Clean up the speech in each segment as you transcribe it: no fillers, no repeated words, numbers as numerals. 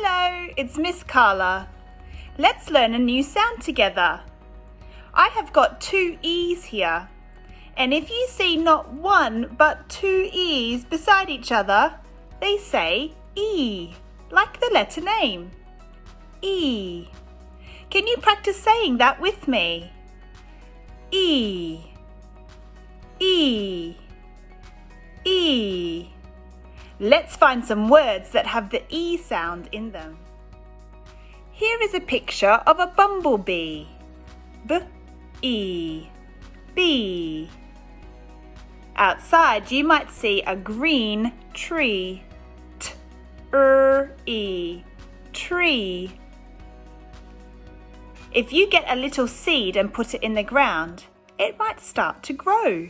Hello, it's Miss Carla. Let's learn a new sound together. I have got two E's here. And if you see not one but two E's beside each other, they say E, like the letter name. E. Can you practice saying that with me? E. E. E. Let's find some words that have the E sound in them. Here is a picture of a bumblebee. B-E. Bee. Outside you might see a green tree. T-R-E. Tree. If you get a little seed and put it in the ground, it might start to grow.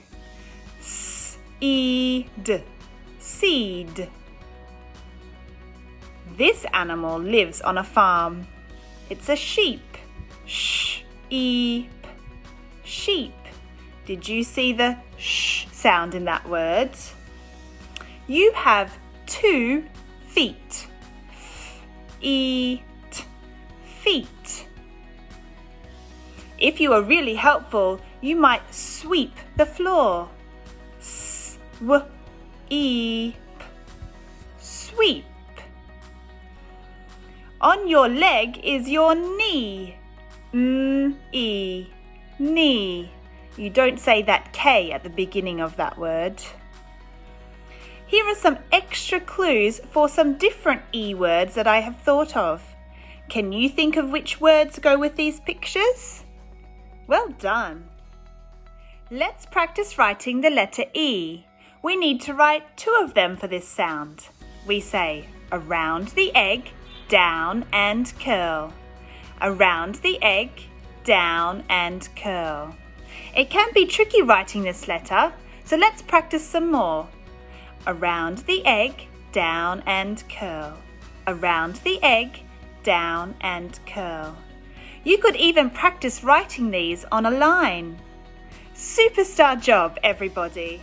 S-E-D. Seed. This animal lives on a farm. It's a sheep. Sh-e-p. Sheep. Did you see the sh sound in that word? You have 2 feet. F-e-t. Feet. If you are really helpful, you might sweep the floor. S-w-e-p. Sweep. On your leg is your knee. N-e. Knee. You don't say that K at the beginning of that word. Here are some extra clues for some different E words that I have thought of. Can you think of which words go with these pictures? Well done. Let's practice writing the letter E. We need to write 2 of them for this sound. We say around the egg, down and curl. Around the egg, down and curl. It can be tricky writing this letter, so let's practice some more. Around the egg, down and curl. Around the egg, down and curl. You could even practice writing these on a line. Superstar job, everybody!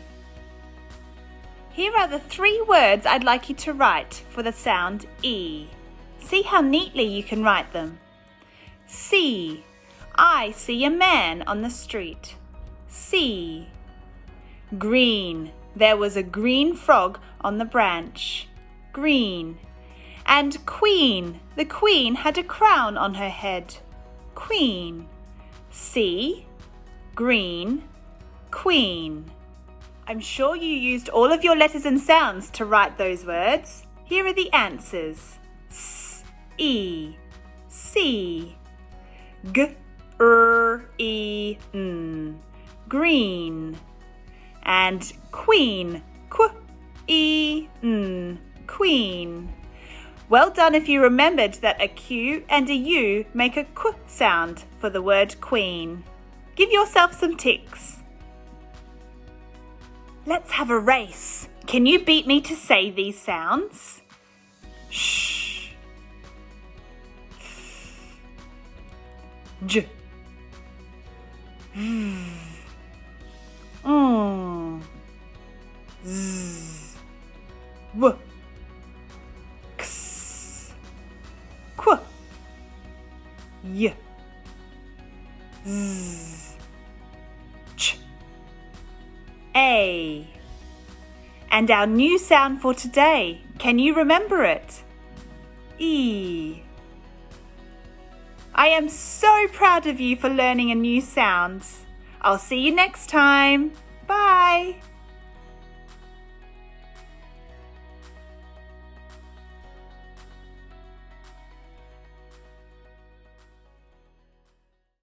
Here are the 3 words I'd like you to write for the sound E. See how neatly you can write them. See. I see a man on the street. See. Green. There was a green frog on the branch. Green. And queen. The queen had a crown on her head. Queen. See. Green. Queen. I'm sure you used all of your letters and sounds to write those words. Here are the answers. S-E. See. G-R-E-N. Green. And queen. Q-E-N. Queen. Well done if you remembered that a Q and a U make a Q sound for the word queen. Give yourself some ticks. Let's have a race. Can you beat me to say these sounds? Sh. J. Z. W. X. Qu. Y. Z. Ch. A. And our new sound for today, can you remember it? E. I am so proud of you for learning a new sound. I'll see you next time. Bye.